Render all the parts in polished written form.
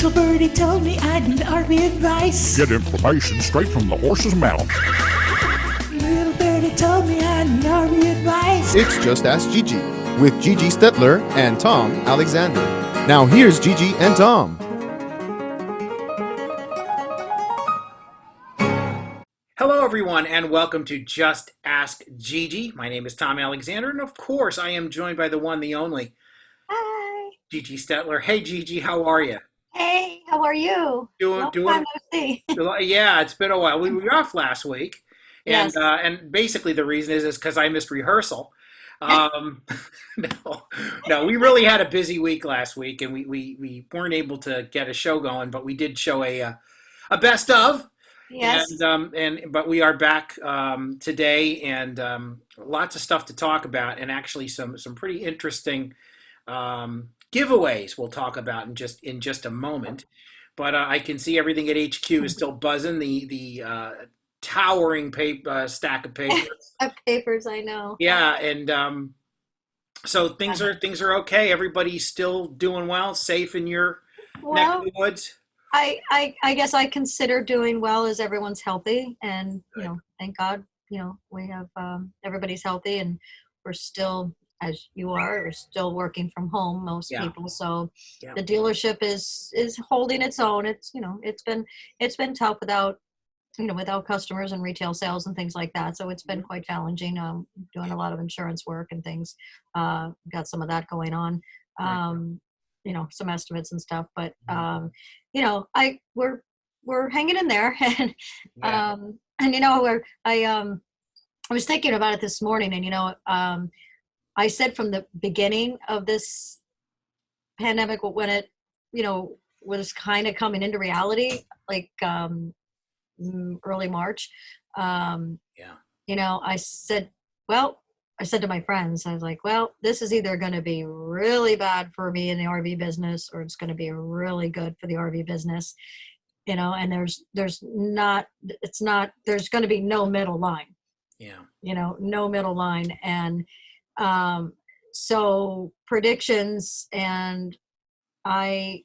Little birdie told me I need RV advice. Get information straight from the horse's mouth. Little birdie told me I need RV advice. It's Just Ask Gigi with Gigi Stetler and Tom Alexander. Now here's Gigi and Tom. Hello, everyone, and welcome to Just Ask Gigi. My name is Tom Alexander, and of course, I am joined by the one, the only, Hi. Gigi Stetler. Hey, Gigi, how are you? Hey, how are you? Doing. Time no see. Yeah, it's been a while. We were off last week, and Yes. and basically the reason is because I missed rehearsal. No, we really had a busy week last week, and we weren't able to get a show going, but we did show a best of. Yes. But we are back today, and lots of stuff to talk about, and actually some pretty interesting giveaways we'll talk about in just a moment. But I can see everything at HQ is still buzzing. The towering stack of papers. Of papers, I know. Yeah, and so things are okay. Everybody's still doing well, safe in your neck of Well, the woods. I guess I consider doing well as everyone's healthy, and Good. thank God, we have everybody's healthy, and we're still, as you are, we're still working from home, most Yeah. people. So Yeah. the dealership is holding its own. It's been tough without customers and retail sales and things like that. So it's been Mm-hmm. quite challenging. Doing a lot of insurance work and things. Got some of that going on. Right. Some estimates and stuff. But Mm-hmm. we're hanging in there. And Yeah. I was thinking about it this morning, and I said from the beginning of this pandemic, when it was kind of coming into reality, like early March. Yeah. I said to my friends, I was like, well, this is either going to be really bad for me in the RV business, or it's going to be really good for the RV business, and there's going to be no middle line, Yeah. no middle line. And so predictions, and I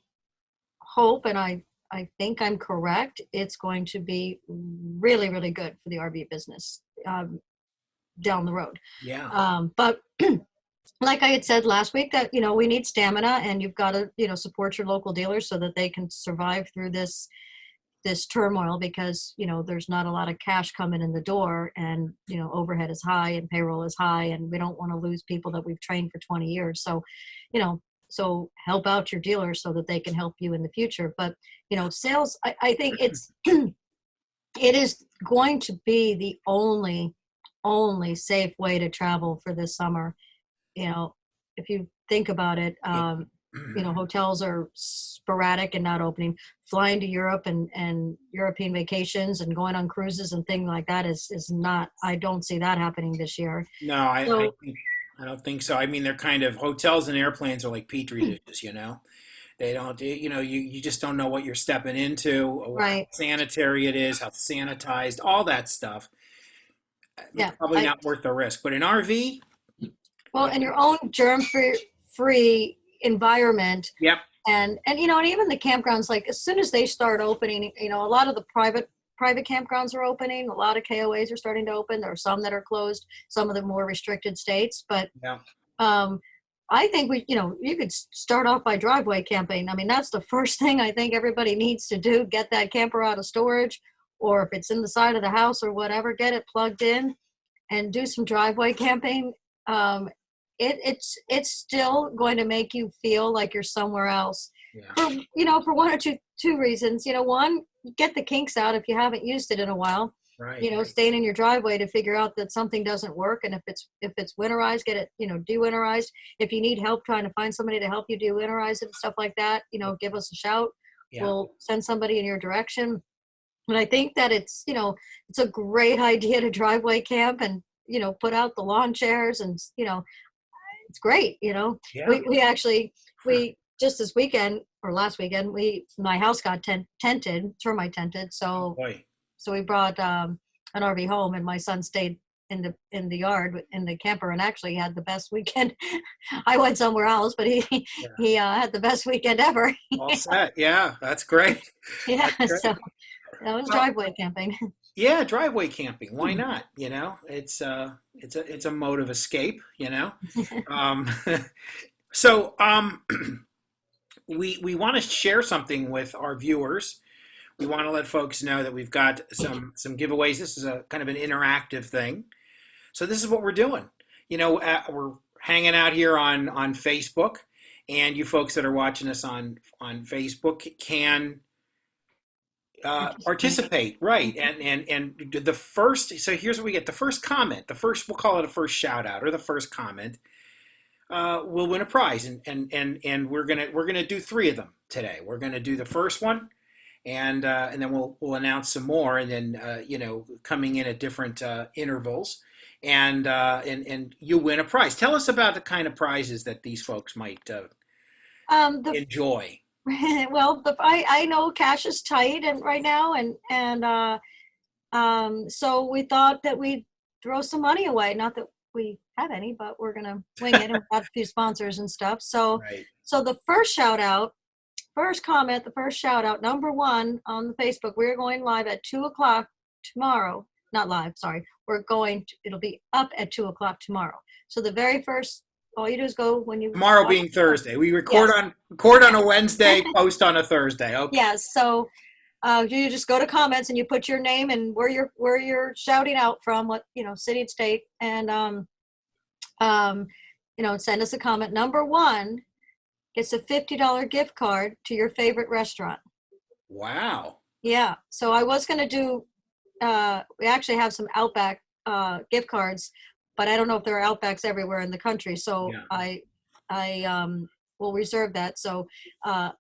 hope, and I think I'm correct, it's going to be really, really good for the RV business down the road. Yeah. But like I had said last week, that, we need stamina, and you've got to, support your local dealers so that they can survive through this turmoil, because, there's not a lot of cash coming in the door, and, overhead is high and payroll is high, and we don't want to lose people that we've trained for 20 years. So, so help out your dealers so that they can help you in the future. But, sales, I think it is going to be the only safe way to travel for this summer. If you think about it, hotels are sporadic and not opening. Flying to Europe and European vacations and going on cruises and things like that is not, I don't see that happening this year. No, So, I don't think so. I mean, they're kind of hotels and airplanes are like petri dishes, They don't, you just don't know what you're stepping into, or how right. sanitary it is, how sanitized, all that stuff. Yeah. Probably not worth the risk. But an RV, Well, in your own germ-free environment, yep, and even the campgrounds, like as soon as they start opening, a lot of the private campgrounds are opening. A lot of KOAs are starting to open. There are some that are closed, some of the more restricted states. But yeah, I think you could start off by driveway camping. I mean, that's the first thing I think everybody needs to do. Get that camper out of storage, or if it's in the side of the house or whatever, get it plugged in and do some driveway camping. It's still going to make you feel like you're somewhere else, yeah, for one or two reasons. One, get the kinks out if you haven't used it in a while. right, Staying in your driveway to figure out that something doesn't work, and if it's winterized, get it de-winterized. If you need help trying to find somebody to help you de-winterize it and stuff like that, give us a shout. yeah, We'll send somebody in your direction. And I think that it's a great idea to driveway camp and put out the lawn chairs, and it's great. yeah. We just this weekend or last weekend, my house got termite tented. Oh, So boy, we brought an RV home, and my son stayed in the yard in the camper, and actually had the best weekend. I went somewhere else, but he had the best weekend ever. All set. Yeah, that's great. Yeah, That's great. so that was Well, driveway camping. yeah, driveway camping. Why not? It's a mode of escape. Um, so we want to share something with our viewers. We want to let folks know that we've got some giveaways. This is a kind of an interactive thing. So this is what we're doing. We're hanging out here on Facebook, and you folks that are watching us on Facebook can participate, right? And the first. So here's what we get: the first comment, we'll call it a first shout out or the first comment, will win a prize, and we're gonna do 3 of them today. We're gonna do the first one, and then we'll announce some more, and then coming in at different intervals, and you win a prize. Tell us about the kind of prizes that these folks might enjoy. Well, I know cash is tight and right now, and so we thought that we'd throw some money away. Not that we have any, but we're gonna wing it, and we've got a few sponsors and stuff. So, Right. so the first shout out, first comment, the first shout out, number 1 on the Facebook. We're going live at 2:00 tomorrow. Not live, sorry. It'll be up at 2:00 tomorrow. So the very first, all you do is go when you Tomorrow being Thursday. We record on a Wednesday, post on a Thursday. Okay. Yes. So you just go to comments and you put your name and where you're shouting out from, what city and state, and send us a comment. Number 1 gets a $50 gift card to your favorite restaurant. Wow. Yeah. So I was going to do. We actually have some Outback gift cards, but I don't know if there are Outbacks everywhere in the country. So Yeah. I will reserve that. So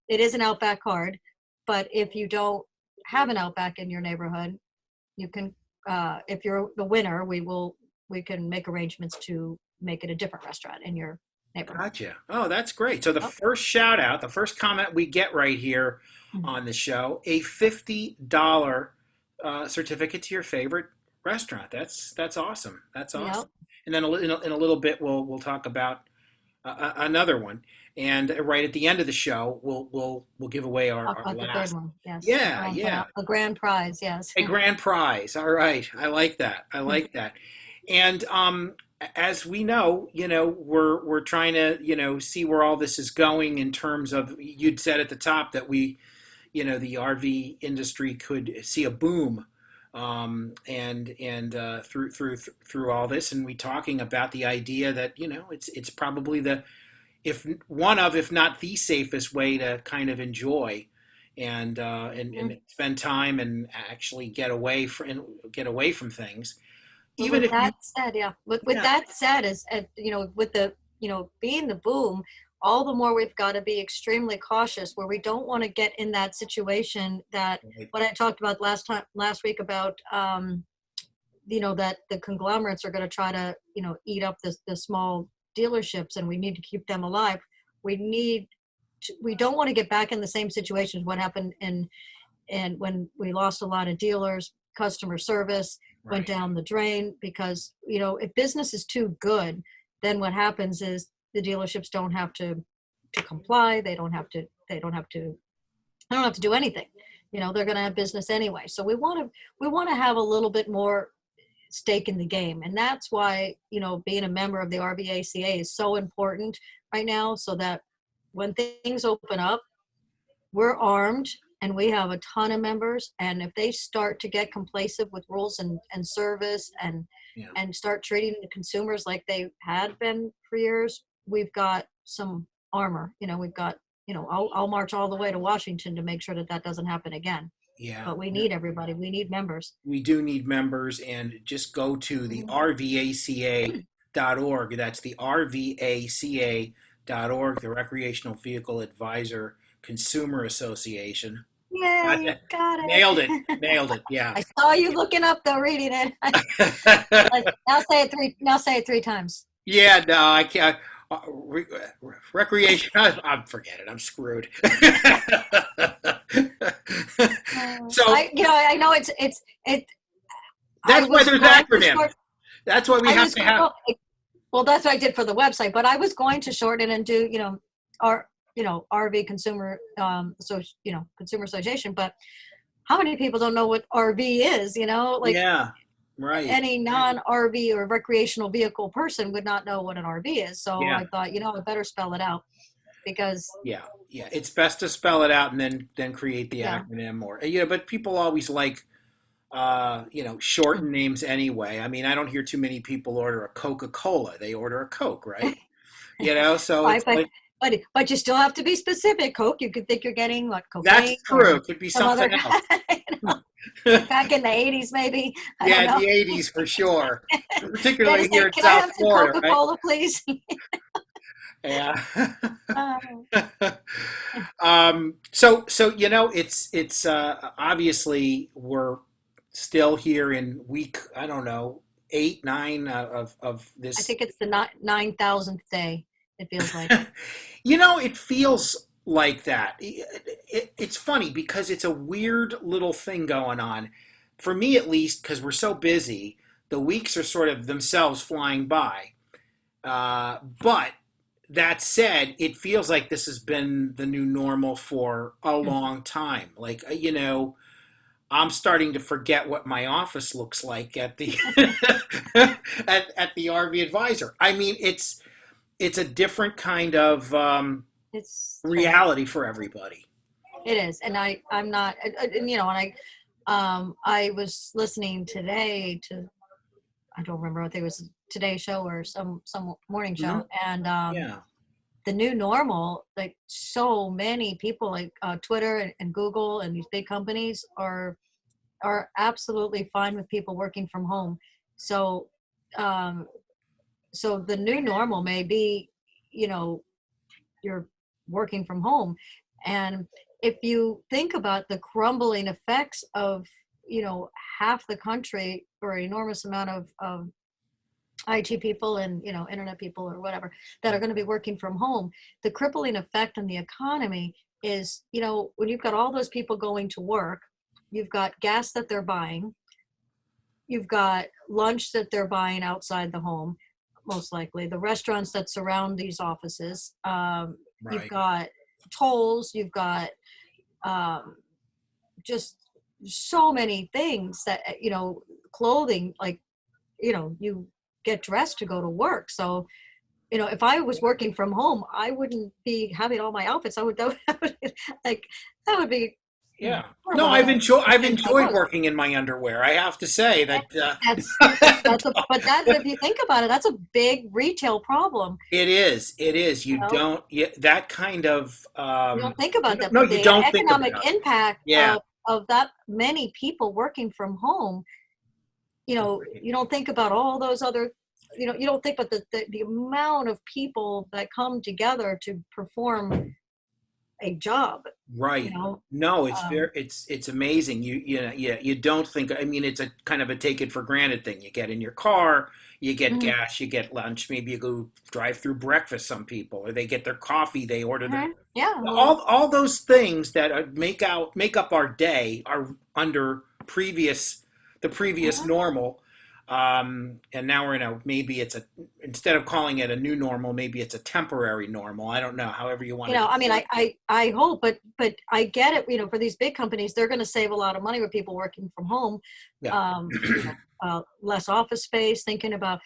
it is an Outback card, but if you don't have an Outback in your neighborhood, you can. If you're the winner, we can make arrangements to make it a different restaurant in your neighborhood. Gotcha. Oh, that's great. So the first shout out, the first comment we get right here on the show, a $50 certificate to your favorite restaurant. That's awesome. That's awesome. Yep. And then in a little bit, we'll talk about another one. And right at the end of the show, we'll give away our The last. third one. Yes. Yeah. A grand prize. Yes. A grand prize. All right. I like that. And as we know, we're trying to, see where all this is going in terms of, you'd said at the top that the RV industry could see a boom, and through all this, and we talking about the idea that it's probably if not the safest way to kind of enjoy and spend time and actually get away from things. Even with if that said, that said, is with the being the boom, all the more we've got to be extremely cautious, where we don't want to get in that situation that what I talked about last week about that the conglomerates are going to try to eat up the small dealerships, and we need to keep them alive. We don't want to get back in the same situations what happened and when we lost a lot of dealers, customer service went down the drain, because if business is too good, then what happens is the dealerships don't have to comply. They don't have to do anything. They're going to have business anyway. So we want to have a little bit more stake in the game, and that's why being a member of the RVACA is so important right now, so that when things open up, we're armed and we have a ton of members. And if they start to get complacent with rules and service and start treating the consumers like they had been for years, we've got some armor. We've got, I'll march all the way to Washington to make sure that doesn't happen again. Yeah. But we need everybody. We need members. We do need members, and just go to the RVACA.org. That's the RVACA.org, the Recreational Vehicle Advisor Consumer Association. Yeah, you got it. Nailed it. Yeah. I saw you looking up though, reading it. Now say it three times. Yeah, no, I can't. Recreation. Forget it. I'm screwed. So I know it's. that's why there's acronyms. That's why we I have was to have. well, that's what I did for the website, but I was going to shorten and do, our, RV consumer, so, consumer association, but how many people don't know what RV is, like Yeah, right. any non-RV or recreational vehicle person would not know what an RV is. So Yeah, I thought, I better spell it out because, yeah, yeah. It's best to spell it out and then create the yeah. acronym, or but people always like shorten names anyway. I mean, I don't hear too many people order a Coca-Cola. They order a Coke, right? So Right, it's like but you still have to be specific. Coke, you could think you're getting what, that's cocaine true. or It could be some other something else. back in the 80s, maybe. I don't Yeah, know. the 80s for sure. You had to Particularly here say, in can I South have some Florida, right? Coca-Cola, please? Yeah. Oh, So it's obviously we're still here in week, I don't know, 8, 9 of I this. think it's the 9,000th day, it feels like. It feels like that. It's funny because it's a weird little thing going on. For me, at least, because we're so busy, the weeks are sort of themselves flying by. But that said, it feels like this has been the new normal for a long time. Like, I'm starting to forget what my office looks like at the at the RV Advisor. I mean, it's a different kind of It's strange. reality for everybody. It is. And I'm not, and, I was listening today to, I don't remember, I think it was a Today Show or some morning Hmm. show. And Yeah. the new normal, like so many people, like Twitter and Google and these big companies are absolutely fine with people working from home. So, um, so the new normal may be, you know, you're working from home, and if you think about the crumbling effects of, half the country or an enormous amount of IT people and internet people or whatever that are going to be working from home, the crippling effect on the economy is, when you've got all those people going to work, you've got gas that they're buying, you've got lunch that they're buying outside the home, most likely the restaurants that surround these offices. You've Right. got tolls, you've got um, just so many things that clothing, like you get dressed to go to work. So if I was working from home, I wouldn't be having all my outfits. I would, that would like that would be Yeah. No, horrible. I don't I've think how enjoyed gross. working in my underwear. I have to say that That's but that, if you think about it, that's a big retail problem. it is. It is. You You know, don't. That kind of. you don't think about that, No, but you the don't think economic about it. impact Yeah. of that many people working from home, you don't think about all those other, you don't think about the amount of people that come together to perform a job, you Right. know. No, Um, it's amazing. You don't think, I mean, it's a kind of a take it for granted thing. You get in your car, you get mhm, gas, you get lunch, maybe you go drive through breakfast, some people, or they get their coffee, they order their mhm. Yeah, well, all those things that make up our day are under the previous mhm. normal. And now we're in a, maybe it's a, instead of calling it a new normal, maybe it's a temporary normal. I don't know, however you want to I mean, describe I hope, but I get it. For these big companies, they're going to save a lot of money with people working from home. it. Less office space. Think about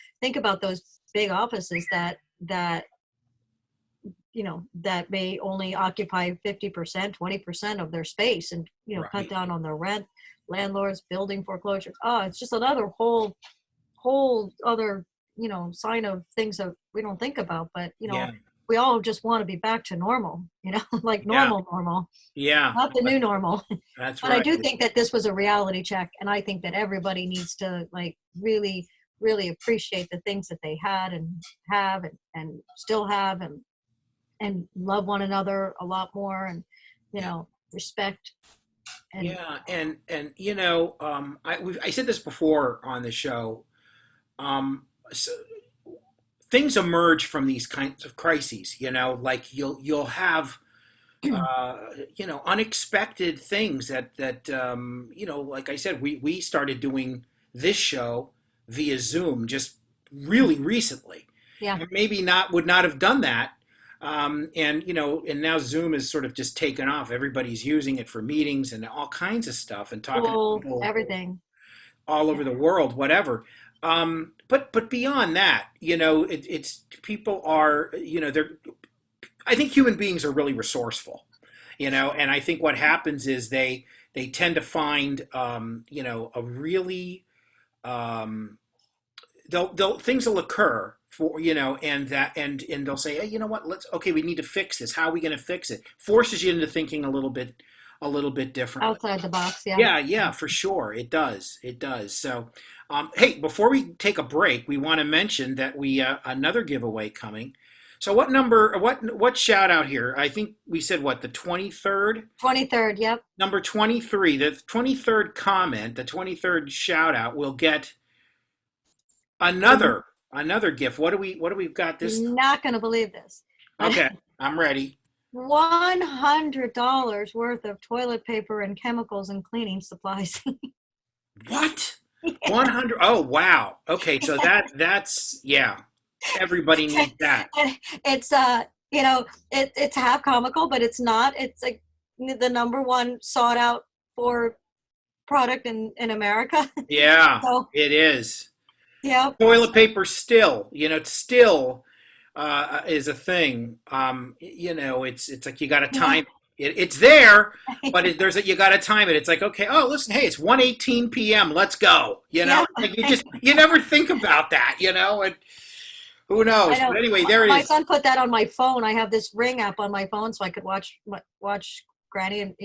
those big offices that that may only occupy 50%, 20% of their space, and cut Right. down on their rent. Landlords, building foreclosures. Oh, it's just another whole other sign of things that we don't think about. But Yeah. we all just want to be back to normal, like Yeah. normal, Yeah. not the No, new normal. that's But I right. do think that this was a reality check, and I think that everybody needs to like really appreciate the things that they had and have and still have, and love one another a lot more, and Yeah. respect. And Yeah. And I said this before on the show. So things emerge from these kinds of crises. Like you'll have unexpected things that like I said, we started doing this show via Zoom just really recently. Yeah. And maybe would not have done that. And and now Zoom is sort of just taken off. Everybody's using it for meetings and all kinds of stuff and talking to School, people everything. all over the world, whatever. But beyond that, it's people are, they're. I think human beings are really resourceful, and I think what happens is they tend to find, a really they'll things will occur for and they'll say, hey, you know what, we need to fix this. How are we going to fix it? Forces you into thinking a little bit differently. Outside the box, yeah. Yeah, for sure. It does. So, hey, before we take a break, we want to mention that we another giveaway coming. So what shout out here? I think we said what, the 23rd? 23rd, yep. Number 23, the 23rd comment, the 23rd shout out will get another gift. What do we've got this? You're not going to believe this. Okay, I'm ready. $100 worth of toilet paper and chemicals and cleaning supplies. What? 100? Oh, wow. Okay, so that's yeah. Everybody needs that. It's it's half comical, but it's not. It's like the number one sought out for product in America. Yeah, So, it is. yeah. Toilet paper still, still is a thing. It's like you got to time it. It's there, but you got to time it. It's like, okay, oh, listen, hey, it's 1:18 p.m. Let's go. Yeah. Like you never think about that, and who knows? But anyway, there it is. My son put that on my phone. I have this Ring app on my phone, so I could watch Granny, and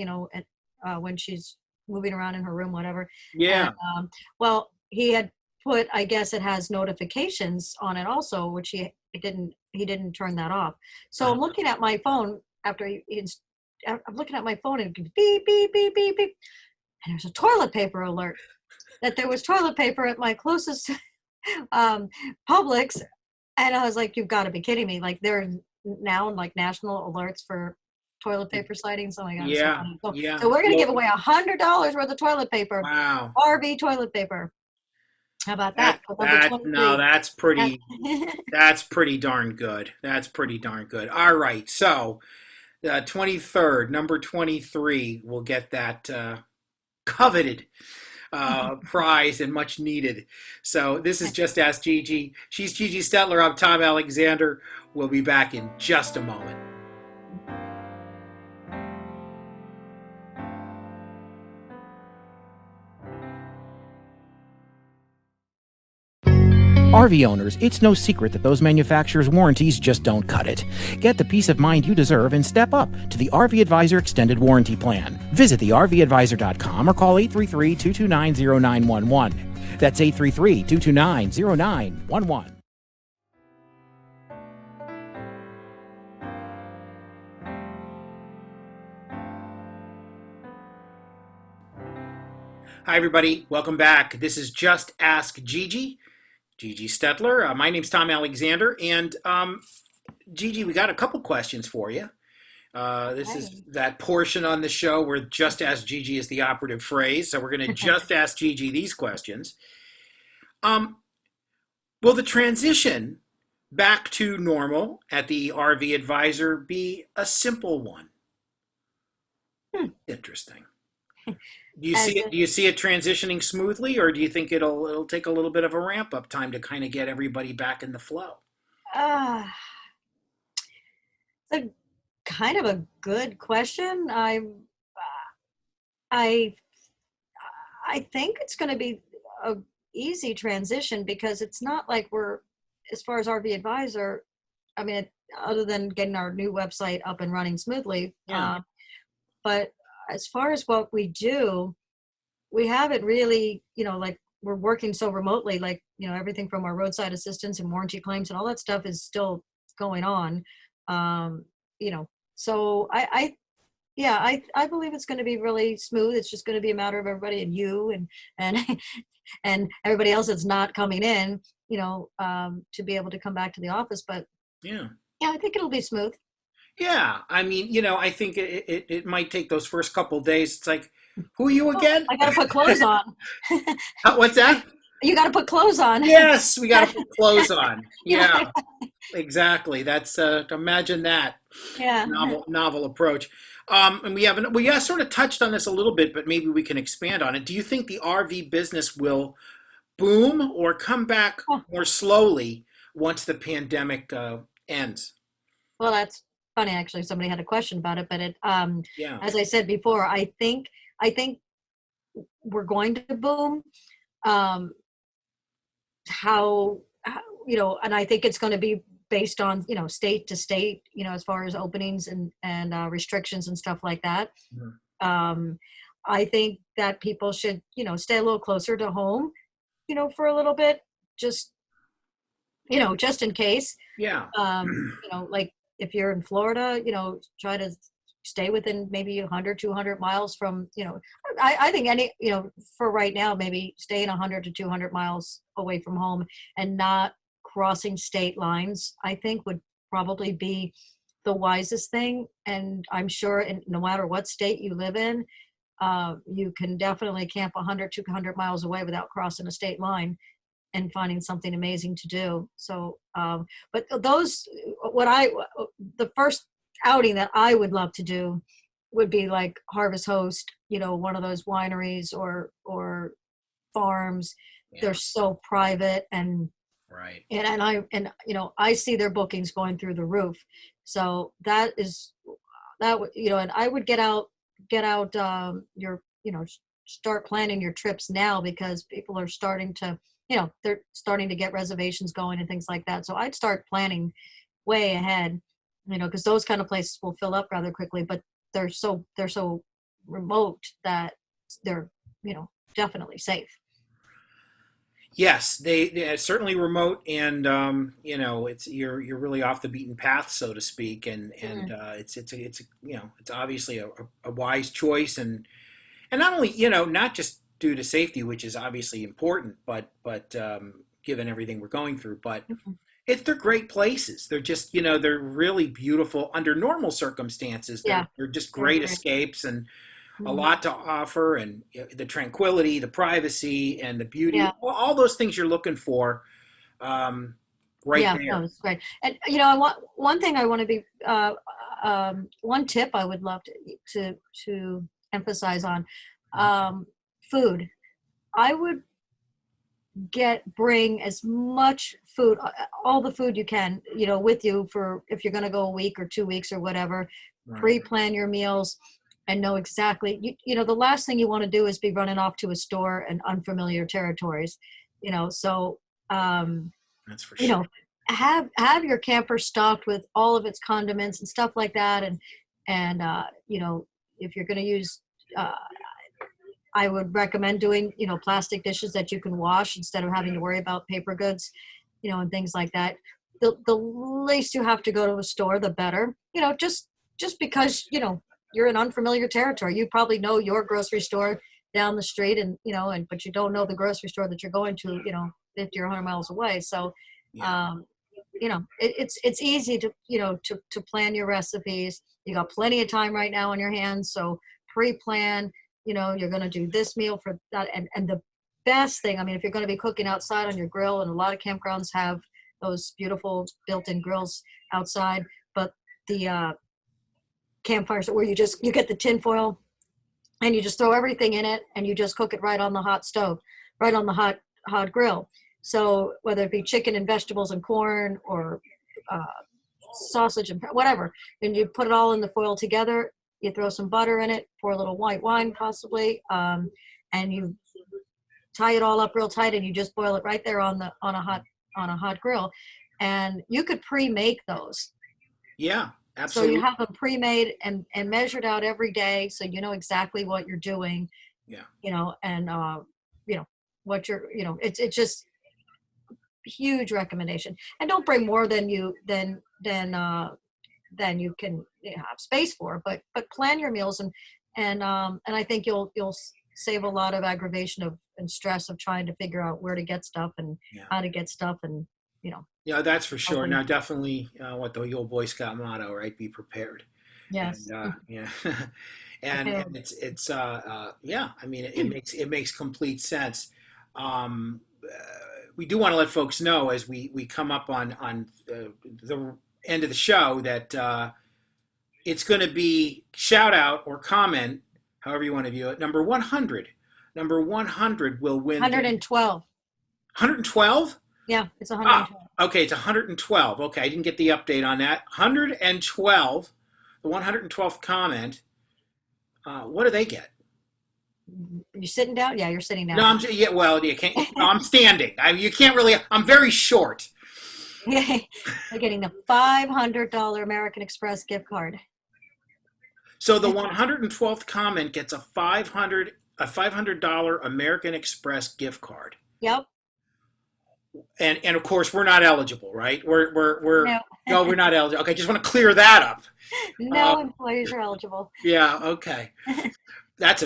when she's moving around in her room, whatever. Yeah. And, well, he had put, I guess it has notifications on it also, which he didn't turn that off. So I'm looking at my phone I'm looking at my phone, and it goes beep beep beep beep beep, and there's a toilet paper alert that there was toilet paper at my closest Publix, and I was like, you've got to be kidding me! Like, there are now like national alerts for toilet paper sightings. Oh my god! Yeah. So we're gonna give away $100 worth of toilet paper. Wow. RV toilet paper. How about that? That's pretty. That's pretty darn good. That's pretty darn good. All right, so 23rd, number 23, will get that coveted prize and much needed. So this is Just Ask Gigi. She's Gigi Stetler. I'm Tom Alexander. We'll be back in just a moment. RV owners, it's no secret that those manufacturers' warranties just don't cut it. Get the peace of mind you deserve and step up to the RV Advisor Extended Warranty Plan. Visit thervadvisor.com or call 833-229-0911. That's 833-229-0911. Hi, everybody. Welcome back. This is Just Ask Gigi. Gigi Stetler. My name's Tom Alexander, and Gigi, we got a couple questions for you. This is that portion on the show where Just Ask Gigi is the operative phrase, so we're going to just ask Gigi these questions. Will the transition back to normal at the RV Advisor be a simple one? Interesting. Do you see it transitioning smoothly, or do you think it'll take a little bit of a ramp up time to kind of get everybody back in the flow? It's a kind of a good question. I think it's going to be a easy transition, because it's not like we're, as far as RV Advisor, I mean, other than getting our new website up and running smoothly, but as far as what we do, we haven't really, like, we're working so remotely, like, everything from our roadside assistance and warranty claims and all that stuff is still going on. So I believe it's going to be really smooth. It's just going to be a matter of everybody and you and and everybody else that's not coming in, to be able to come back to the office. But I think it'll be smooth. Yeah, I mean, I think it might take those first couple of days. It's like, who are you again? I got to put clothes on. What's that? You got to put clothes on. Yes, we got to put clothes on. Yeah. Yeah, exactly. That's imagine that Yeah. novel approach. And we sort of touched on this a little bit, but maybe we can expand on it. Do you think the RV business will boom or come back Oh, more slowly once the pandemic ends? well, that's funny. Actually, somebody had a question about it, but Yeah. as I said before, I think we're going to boom. Um, how and I think it's going to be based on state to state, as far as openings and restrictions and stuff like that. Mhm. um I think that people should stay a little closer to home, for a little bit, just just in case. Yeah. Like if you're in Florida, try to stay within maybe 100, 200 miles from, I think any, for right now, maybe staying 100 to 200 miles away from home and not crossing state lines, I think would probably be the wisest thing. And I'm sure, no matter what state you live in, you can definitely camp 100, 200 miles away without crossing a state line and finding something amazing to do. So, but the first outing that I would love to do would be like Harvest Host, one of those wineries or farms. Yeah. They're so private, and Right. I see their bookings going through the roof. So and I would get out start planning your trips now, because people are starting to, they're starting to get reservations going and things like that. So I'd start planning way ahead, because those kind of places will fill up rather quickly, but they're so remote that they're, definitely safe. Yes, they're certainly remote, and it's you're really off the beaten path, so to speak, and Mm. it's obviously a wise choice, and not only not just due to safety, which is obviously important, but given everything we're going through, but Mhm. they're great places. They're just they're really beautiful under normal circumstances. Yeah, They're just they're great great. escapes, and a Mhm. lot to offer, and the tranquility, the privacy, and the beauty, Yeah. all those things you're looking for, um, right Yeah, no, there. it's great. And I want one thing I want to be one tip I would love to emphasize on, um, food. I would bring as much food, all the food you can, with you, for if you're going to go a week or 2 weeks or whatever. Right. Pre-plan your meals and know exactly. The last thing you want to do is be running off to a store in unfamiliar territories. So That's for you sure. know have your camper stocked with all of its condiments and stuff like that. And if you're going to use, uh, I would recommend doing plastic dishes that you can wash instead of having to worry about paper goods, and things like that. The least you have to go to a store, the better. Just because you're in unfamiliar territory. You probably know your grocery store down the street, and but you don't know the grocery store that you're going to 50 or 100 miles away. So Yeah. um, it's easy to to plan your recipes. You got plenty of time right now on your hands, so pre-plan. You're going to do this meal for that, and the best thing, I mean, if you're going to be cooking outside on your grill, and a lot of campgrounds have those beautiful built-in grills outside, but the campfires where you get the tin foil and you just throw everything in it and you just cook it right on the hot stove, right on the hot grill. So whether it be chicken and vegetables and corn, or uh, sausage and whatever, and you put it all in the foil together. You throw some butter in it, pour a little white wine possibly, and you tie it all up real tight, and you just boil it right there on a hot grill. And you could pre-make those. Yeah. So you Absolutely. have them pre-made and measured out every day, so you know exactly what you're doing, Yeah. and what it's just huge recommendation. And don't bring more than you can have space for, but plan your meals, and I think you'll save a lot of aggravation and stress of trying to figure out where to get stuff and Yeah. how to get stuff, and you know Yeah, that's for sure. hopefully. Now, definitely, what the old Boy Scout motto, right? Be prepared. And Yes. yeah, and Prepared. it's yeah. I mean, it makes complete sense. Um, we do want to let folks know as we come up on the end of the show that it's going to be shout out or comment, however you want to view it. Number 100. Number 100 will win. 112. 112? Yeah, it's 112. Okay, it's 112. Okay, I didn't get the update on that. 112, the 112th comment. What do they get? You're sitting down? Yeah, you're sitting down. No, you can't. No, I'm standing. You can't really. I'm very short. They're getting the $500 American Express gift card. So the 112th comment gets a $500 American Express gift card. Yep. And of course we're not eligible, right? No. No, we're not eligible. Okay, just want to clear that up. No employees are eligible. Yeah. Okay. That's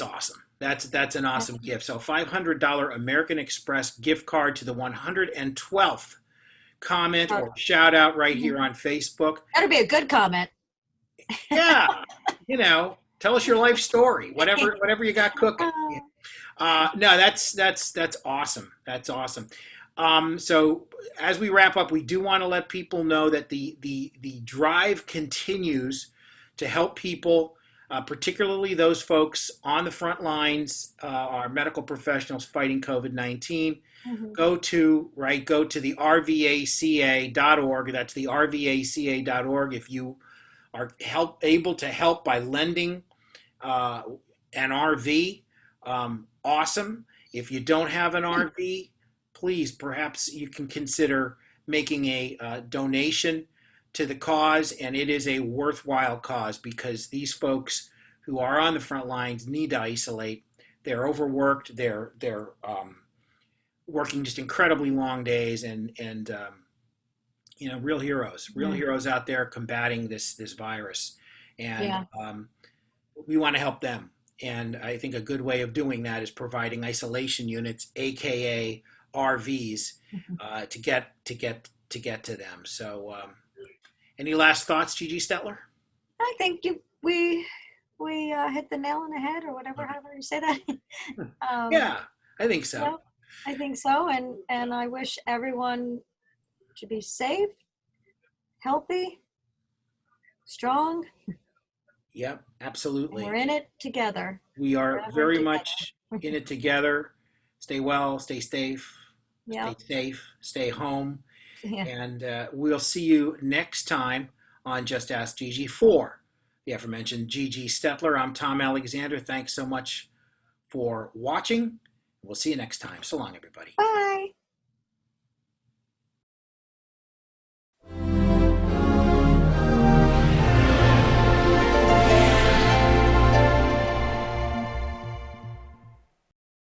awesome. That's an awesome gift. So $500 American Express gift card to the 112th comment or shout out right here on Facebook. That'd be a good comment. Yeah. Tell us your life story, whatever you got cooking. No, that's awesome. That's awesome. So as we wrap up, we do want to let people know that the drive continues to help people, particularly those folks on the front lines, our medical professionals fighting COVID-19. Mm-hmm. Go to the rvaca.org. That's the rvaca.org. If you are able to help by lending an RV, awesome. If you don't have an RV, please, perhaps you can consider making a donation to the cause, and it is a worthwhile cause because these folks who are on the front lines need to isolate. They're overworked. They're working just incredibly long days, and real heroes out there combating this virus, and we want to help them. And I think a good way of doing that is providing isolation units, aka RVs, to get to them. So, any last thoughts, Gigi Stetler? I think we hit the nail on the head, or whatever, however you say that. Yeah, I think so. Yeah, I think so, and I wish everyone to be safe, healthy, strong. Yep, absolutely. And we're in it together. We are very much in it together. Stay well, stay safe, stay safe, stay home. Yeah. And we'll see you next time on Just Ask Gigi for the aforementioned Gigi Stetler. I'm Tom Alexander. Thanks so much for watching. We'll see you next time. So long, everybody. Bye.